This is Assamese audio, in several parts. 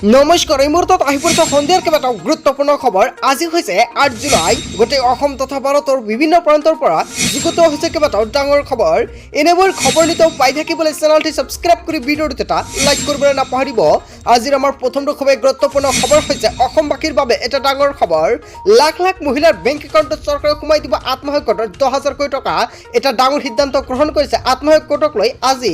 নমস্কাৰ এই মুহূৰ্তত আহি পৰিছে সন্ধিয়াৰ কেইবাটাও গুৰুত্বপূৰ্ণ খবৰ। আজি হৈছে ৮ জুলাই। গোটেই অসম তথা ভাৰতৰ বিভিন্ন প্ৰান্তৰ পৰা যুগুত হৈছে কেইবাটাও ডাঙৰ খবৰ। এনেবোৰ খবৰ নিতৌ পাই থাকিবলৈ চেনেলটি ছাবস্ক্ৰাইব কৰি ভিডিঅ'টো এটা লাইক কৰিবলৈ নাপাহৰিব। আজিৰ আমাৰ প্ৰথমটো খুবেই গুৰুত্বপূৰ্ণ খবৰ হৈছে অসমবাসীৰ বাবে এটা ডাঙৰ খবৰ। লাখ লাখ মহিলাৰ বেংক একাউণ্টত চৰকাৰে সোমাই দিব আত্মসহায়ক গোটৰ ১০,০০০ কোটি টকা। এটা ডাঙৰ সিদ্ধান্ত গ্ৰহণ কৰিছে আত্মসহায়ক গোটক লৈ। আজি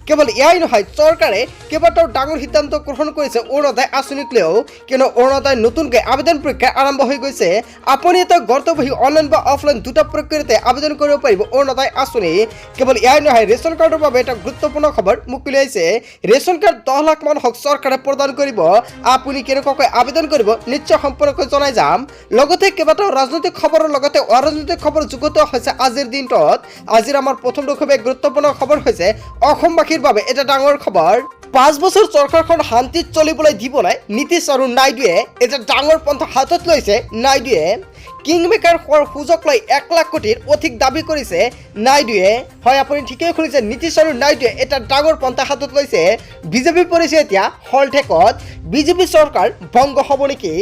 কেৱল এয়াই নহয়, চৰকাৰে কেইবাটাও ডাঙৰ সিদ্ধান্ত গ্ৰহণ কৰিছে অৰুণোদয় আঁচনিক লৈও। কিয়নো অৰুণোদয় নতুনকৈ আবেদন প্ৰক্ৰিয়া আৰম্ভ হৈ গৈছে। আপুনি এটা ঘৰতে বহি অনলাইন বা অফলাইন দুটা প্ৰক্ৰিয়াতে আবেদন কৰিব পাৰিব অৰুণোদয় আঁচনি। কেৱল এয়াই নহয়, ৰেচন কাৰ্ডৰ বাবে এটা গুৰুত্বপূৰ্ণ খবৰ মুখ উলিয়াইছে। ৰেচন কাৰ্ড ১০ লাখ মানুহক চৰকাৰে প্ৰদান কৰিব। আপুনি কেনেকুৱাকৈ আবেদন কৰিব নিশ্চয় সম্পৰ্কে জনাই যাম। লগতে কেইবাটাও ৰাজনৈতিক খবৰৰ লগতে অৰাজনৈতিক খবৰ যুগুত হৈছে আজিৰ দিনটোত। আজিৰ আমাৰ প্ৰথমটো খুবেই গুৰুত্বপূৰ্ণ খবৰ হৈছে অসমবাসীৰ বাবে এটা ডাঙৰ খবৰ। ৫ বছৰ চৰকাৰখন শান্তিত চলিবলৈ দিব নাই নীতিশ আৰু নাইডুৱে। এটা ডাঙৰ পন্থা হাতত লৈছে নাইডুৱে। কিং মেকাৰ হোৱাৰ সুযোগ লৈ ১ লাখ কোটিৰ অধিক দাবী কৰিছে নাইডুৱে। হয়, আপুনি ঠিকেই শুনিছে, নীতিশ আৰু নাইডুৱে এটা ডাঙৰ পন্থা হাতত লৈছে। বিজেপি পৰিছে এতিয়া হলঠেকত। বিজেপি চৰকাৰ ভংগ হ'ব নেকি?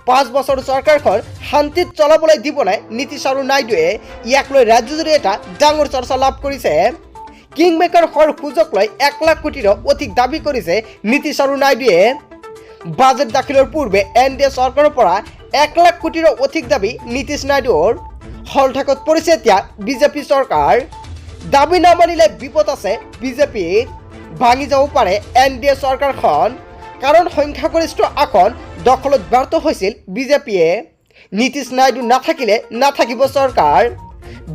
৫ বছৰ চৰকাৰখন শান্তিত চলাবলৈ দিব নাই নীতিশ আৰু নাইডুৱে। ইয়াক লৈ ৰাজ্যজুৰি এটা ডাঙৰ চৰ্চা লাভ কৰিছে। কিং মেকাৰ হোৱাৰ সুযোগ লৈ ১ লাখ কোটিৰো অধিক দাবী কৰিছে নীতিশ আৰু নাইডুৱে। বাজেট দাখিলৰ পূৰ্বে NDA চৰকাৰৰ পৰা ১ লাখ কোটিৰো অধিক দাবী নীতিশ নাইডুৰ। হলঠেকত পৰিছে এতিয়া বিজেপি চৰকাৰ। দাবী নামানিলে বিপদ আছে বিজেপিৰ। ভাঙি যাব পাৰে NDA চৰকাৰখন। কাৰণ সংখ্যাগৰিষ্ঠ আসন দখলত ব্যৰ্থ হৈছিল বিজেপিয়ে। নীতিশ নাইডু নাথাকিলে নাথাকিব চৰকাৰ।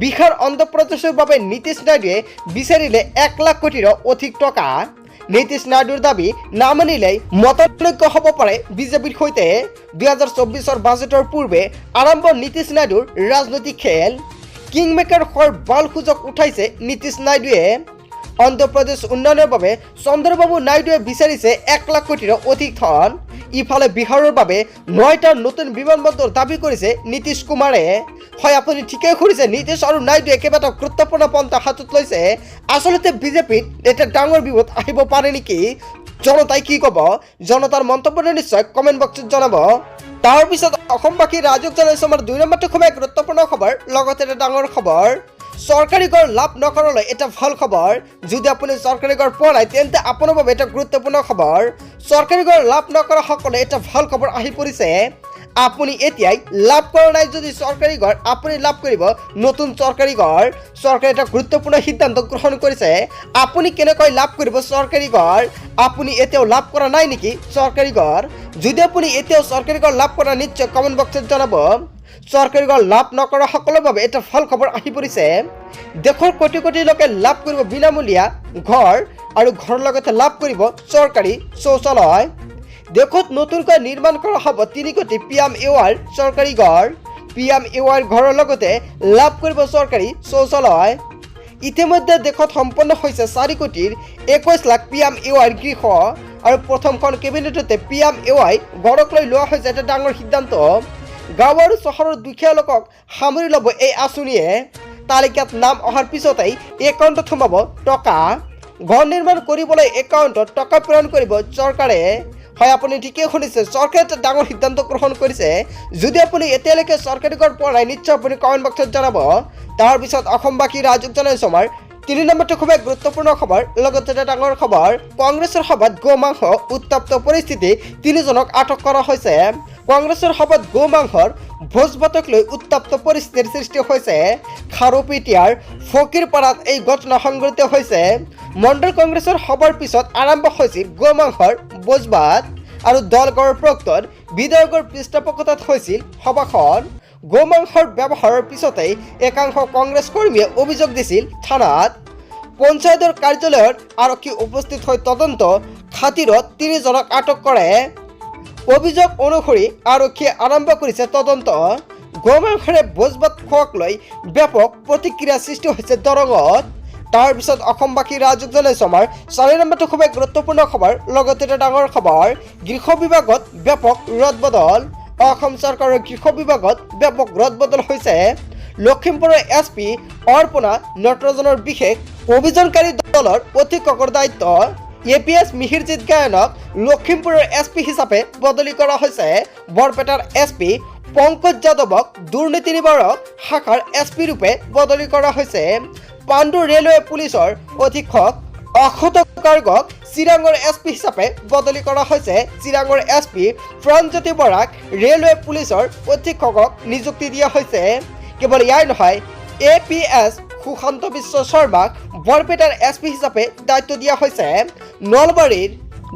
বিহাৰ অন্ধ্ৰপ্ৰদেশৰ বাবে নীতিশ নাইডুৱে বিচাৰিলে ১ লাখ কোটিৰো অধিক টকা। নীতিশ নাইডুৰ দাবী নামানিলেই মতানৈক্য হ'ব পাৰে বিজেপিৰ সৈতে। ২০২৪ বাজেটৰ পূৰ্বে আৰম্ভ নীতিশ নাইডুৰ ৰাজনৈতিক খেল। কিং মেকাৰ হোৱাৰ বাল সুযোগ উঠাইছে নীতিশ নাইডুৱে। অন্ধ্ৰপ্ৰদেশ উন্নয়নৰ বাবে চন্দ্ৰবাবু নাইডুৱে বিচাৰিছে ১ লাখ কোটিৰো অধিক ধন। ইফালে বিহাৰৰ বাবে ৯টা নতুন বিমানবন্দৰ দাবী কৰিছে নীতিশ কুমাৰে। হয়, আপুনি ঠিকেই শুনিছে, নীতিশ আৰু নাইডুৱে কেইবাটাও গুৰুত্বপূৰ্ণ পন্থা হাতত লৈছে। আচলতে বিজেপিত এটা ডাঙৰ বিপদ আহিব পাৰে নেকি? জনতাই কি ক'ব? জনতাৰ মন্তব্য নিশ্চয় কমেণ্ট বক্সত জনাব। তাৰপিছত অসমবাসী ৰাইজক জনাইছোঁ আমাৰ ২ নম্বৰটো খুবেই গুৰুত্বপূৰ্ণ খবৰ, লগতে এটা ডাঙৰ খবৰ। চৰকাৰী ঘৰ লাভ নকৰালৈ এটা ভাল খবৰ। যদি আপুনি চৰকাৰী ঘৰ পোৱা নাই তেন্তে আপোনাৰ বাবে এটা গুৰুত্বপূৰ্ণ খবৰ। চৰকাৰী ঘৰ লাভ নকৰা সকলে এটা ভাল খবৰ আহি পৰিছে। আপুনি এতিয়াই লাভ কৰা নাই যদি চৰকাৰী ঘৰ, আপুনি লাভ কৰিব নতুন চৰকাৰী ঘৰ। চৰকাৰে এটা গুৰুত্বপূৰ্ণ সিদ্ধান্ত গ্ৰহণ কৰিছে। আপুনি কেনেকৈ লাভ কৰিব চৰকাৰী ঘৰ? আপুনি এতিয়াও লাভ কৰা নাই নেকি চৰকাৰী ঘৰ? যদি আপুনি এতিয়াও চৰকাৰী ঘৰ লাভ কৰা নিশ্চয় কমেণ্ট বক্সত জনাব। চৰকাৰী ঘৰ লাভ নকৰা সকলৰ বাবে এটা ভাল খবৰ আহি পৰিছে। দেশৰ কোটি কোটি লোকে লাভ কৰিব বিনামূলীয়া ঘৰ আৰু ঘৰৰ লগতে লাভ কৰিব চৰকাৰী শৌচালয়। দেশত নতুনকৈ নিৰ্মাণ কৰা হ'ব ৩ কোটি PMAY চৰকাৰী ঘৰ। PMAY ঘৰৰ লগতে লাভ কৰিব চৰকাৰী শৌচালয়। ইতিমধ্যে দেশত সম্পন্ন হৈছে ৪ কোটিৰ ২১ লাখ PMAY গৃহ। আৰু প্ৰথমখন কেবিনেটতে PMAY ঘৰক লৈ লোৱা হৈছে এটা ডাঙৰ সিদ্ধান্ত। গাঁও আৰু চহৰৰ দুখীয়া লোকক সামৰি ল'ব এই আঁচনিয়ে। তালিকাত নাম অহাৰ পিছতেই একাউণ্টত সোমাব টকা। ঘৰ নিৰ্মাণ কৰিবলৈ একাউণ্টত টকা প্ৰেৰণ কৰিব চৰকাৰে। হয়, আপুনি ঠিকেই শুনিছে, চৰকাৰে এটা ডাঙৰ সিদ্ধান্ত গ্ৰহণ কৰিছে। যদি আপুনি এতিয়ালৈকে চৰকাৰী ঘৰ পোৱা নাই নিশ্চয় আপুনি কমেণ্ট বক্সত জনাব। তাৰপিছত অসমবাসী ৰাইজক জনাইছোঁ আমাৰ ৩ নম্বৰটো খুবেই গুৰুত্বপূৰ্ণ খবৰ, লগতে এটা ডাঙৰ খবৰ। কংগ্ৰেছৰ সভাত গো মাংস উত্তপ্ত পৰিস্থিতি, ৩জনক আটক কৰা হৈছে। কংগ্ৰেছৰ সভাত গো মাংসৰ ভোজ ভাতক লৈ উত্তপ্ত পৰিস্থিতিৰ সৃষ্টি হৈছে। খাৰুপেটীয়াৰ ফকীৰপাৰাত এই ঘটনা সংঘটিত হৈছে। মণ্ডল কংগ্ৰেছৰ সভাৰ পিছত আৰম্ভ হৈছিল গো মাংসৰ ভোজ ভাত আৰু দলগড়ৰ প্ৰাক্তন বিধায়কৰ পৃষ্ঠপোষকতাত হৈছিল সভাখন। গো মাংসৰ ব্যৱহাৰৰ পিছতেই একাংশ কংগ্ৰেছ কৰ্মীয়ে অভিযোগ দিছিল থানাত। পঞ্চায়তৰ কাৰ্যালয়ত আৰক্ষী উপস্থিত হৈ তদন্ত খাতিৰত ৩জনক আটক কৰে। অভিযোগ অনুসৰি আৰক্ষীয়ে আৰম্ভ কৰিছে তদন্ত। গো মাংসৰে ভোজ ভাত খোৱাক লৈ ব্যাপক প্ৰতিক্ৰিয়া সৃষ্টি হৈছে দৰঙত। তাৰপিছত অসমবাসী ৰাইজক জনাইছোঁ আমাৰ ৪ নম্বৰটো খুবেই গুৰুত্বপূৰ্ণ খবৰ, লগতে এটা ডাঙৰ খবৰ। গৃহ বিভাগত ব্যাপক ৰদবদল। অসম চৰকাৰৰ গৃহ বিভাগত ব্যাপক ৰদবদল হৈছে। লখিমপুৰৰ SP অৰ্পণা নটৰাজনৰ বিশেষ অভিযানকাৰী দলৰ অধীক্ষকৰ দায়িত্ব। এপিএছ মিহিৰজিৎ গায়নক লখিমপুৰৰ এছপি হিচাপে বদলি কৰা হৈছে। বৰপেটাৰ এছপি পংকজ যাদৱক দুৰ্নীতি নিবাৰক শাখাৰ এছপি ৰূপে বদলি কৰা হৈছে। পাণ্ডু ৰেলৱে পুলিচৰ অধীক্ষক অক্ষত গাৰ্গক চিৰাঙৰ এছপি হিচাপে বদলি কৰা হৈছে। চিৰাঙৰ এছপি প্ৰাণজ্যোতি বৰাক ৰেলৱে পুলিচৰ অধীক্ষকক নিযুক্তি দিয়া হৈছে। কেৱল ইয়াই নহয়, এপিএছ সুশান্ত বিশ্ব শৰ্মাক বৰপেটাৰ এছপি হিচাপে দায়িত্ব দিয়া হৈছে। নলবাৰীৰ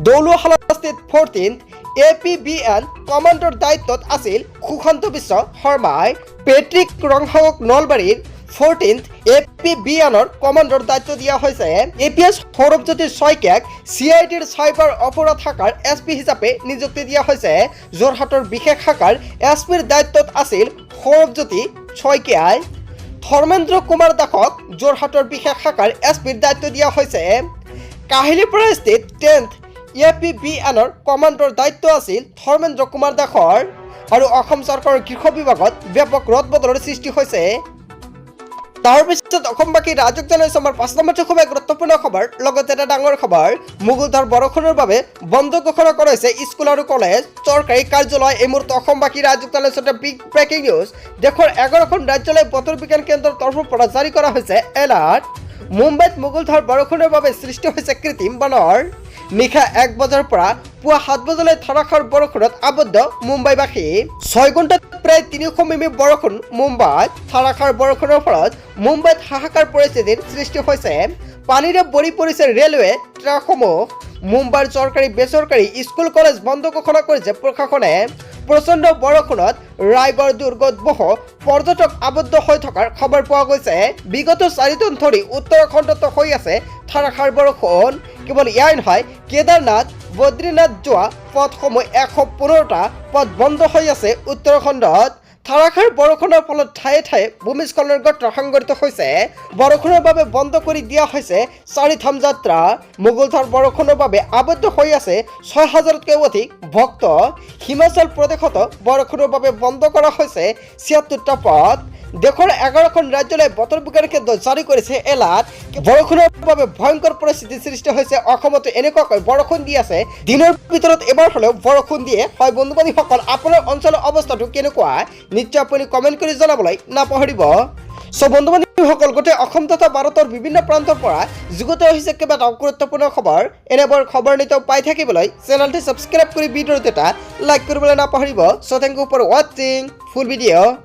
দৌলুহালাস্থিত 14th APBN কমাণ্ডৰ দায়িত্বত আছিল সুশান্ত বিশ্ব শৰ্মাই। পেট্ৰিক ৰংহাওক নলবাৰীৰ 14th APBNৰ কমাণ্ডৰ দায়িত্ব দিয়া হৈছে। এপিএছ সৌৰভজ্যোতি শইকীয়াক CIDৰ চাইবাৰ অপৰাধ শাখাৰ এছপি হিচাপে নিযুক্তি দিয়া হৈছে। যোৰহাটৰ বিশেষ শাখাৰ এছপিৰ দায়িত্বত আছিল সৌৰভজ্যোতি শইকীয়াই। ধৰ্মেন্দ্ৰ কুমাৰ দাসক যোৰহাটৰ বিশেষ শাখাৰ এছপিৰ দায়িত্ব দিয়া হৈছে। কাহিলীপাৰা স্থিত 10th APBNৰ কমাণ্ডৰ দায়িত্ব আছিল ধৰ্মেন্দ্ৰ কুমাৰ দাসৰ। আৰু অসম চৰকাৰৰ গৃহ বিভাগত ব্যাপক ৰদবদলৰ সৃষ্টি হৈছে। তাৰপিছত অসমবাসী ৰাজ্যক জনাইছো আমাৰ 5 নম্বৰটো খুবেই গুৰুত্বপূৰ্ণ খবৰ। লগতে এটা ডাঙৰ খবৰ, মুগুলধাৰ বৰষুণৰ বাবে বন্ধ ঘোষণা কৰা হৈছে স্কুল আৰু কলেজ, চৰকাৰী কাৰ্যালয়। এই মুহূৰ্তে অসমবাসী ৰাজ্যক জনাইছো এটা বিগ ব্ৰেকিং নিউজ। দেশৰ 11খন ৰাজ্যলৈ বতৰ বিজ্ঞান কেন্দ্ৰৰ তৰফৰ পৰা জাৰি কৰা হৈছে এলাৰ্ট। মুম্বাইত মুগুলধাৰ বৰষুণৰ বাবে সৃষ্টি হৈছে কৃত্ৰিম বানৰ। নিশা 1 বজাৰ পৰা পুৱা 7 বজালৈ ধাৰাসাৰ বৰষুণত আবদ্ধ মুম্বাইবাসী। 6 ঘণ্টাত প্ৰায় 300 মিমি বৰষুণ মুম্বাইত। ধাৰাসাৰ বৰষুণৰ ফলত মুম্বাইত হাহাকাৰ পৰিস্থিতিৰ সৃষ্টি হৈছে। পানীৰে ভৰি পৰিছে ৰেলৱে ট্ৰেকসমূহ। মুম্বাইৰ চৰকাৰী বেচৰকাৰী স্কুল কলেজ বন্ধ ঘোষণা কৰিছে প্ৰশাসনে। প্ৰচণ্ড বৰষুণত ৰায়গড় দুৰ্গত বহু পৰ্যটক আবদ্ধ হৈ থকাৰ খবৰ পোৱা গৈছে। বিগত 4 দিন ধৰি উত্তৰাখণ্ডত হৈ আছে ধাৰাসাৰ বৰষুণ। কেৱল ইয়াই নহয়, কেদাৰনাথ বদ্ৰীনাথ যোৱা পথসমূহ 115টা পথ বন্ধ হৈ আছে উত্তৰাখণ্ডত। ধাৰাসাৰ বৰষুণৰ ফলত ঠায়ে ঠায়ে ভূমিস্খলনৰ ঘটনা সংঘটিত হৈছে। বৰষুণৰ বাবে বন্ধ কৰি দিয়া হৈছে 4 ধাম যাত্ৰা। মুগুলধাৰ বৰষুণৰ বাবে আবদ্ধ হৈ আছে 6000তকৈ অধিক ভক্ত। হিমাচল প্ৰদেশত বৰষুণৰ বাবে বন্ধ কৰা হৈছে 76টা পথ। দেশৰ 11খন ৰাজ্যলৈ বতৰ বিজ্ঞান কেন্দ্ৰই জাৰি কৰিছে এলাৰ্ট। বৰষুণৰ বাবে ভয়ংকৰ পৰিস্থিতিৰ সৃষ্টি হৈছে। অসমতো এনেকুৱাকৈ বৰষুণ দি আছে। দিনৰ ভিতৰত এবাৰ হ'লেও বৰষুণ দিয়ে হয়। বন্ধু বান্ধৱীসকল, আপোনাৰ অঞ্চলৰ অৱস্থাটো কেনেকুৱা নিশ্চয় আপুনি কমেণ্ট কৰি জনাবলৈ নাপাহৰিব। বন্ধু বান্ধৱীসকল, গোটেই অসম তথা ভাৰতৰ বিভিন্ন প্ৰান্তৰ পৰা যুগুত হৈছে কেইবাটাও গুৰুত্বপূৰ্ণ খবৰ। এনেবোৰ খবৰ নিতৌ পাই থাকিবলৈ চেনেলটো ছাবস্ক্ৰাইব কৰি ভিডিঅ'টো এটা লাইক কৰিবলৈ নাপাহৰিব। থেংক ইউ ফৰ ৱাচিং ফুল ভিডিঅ'।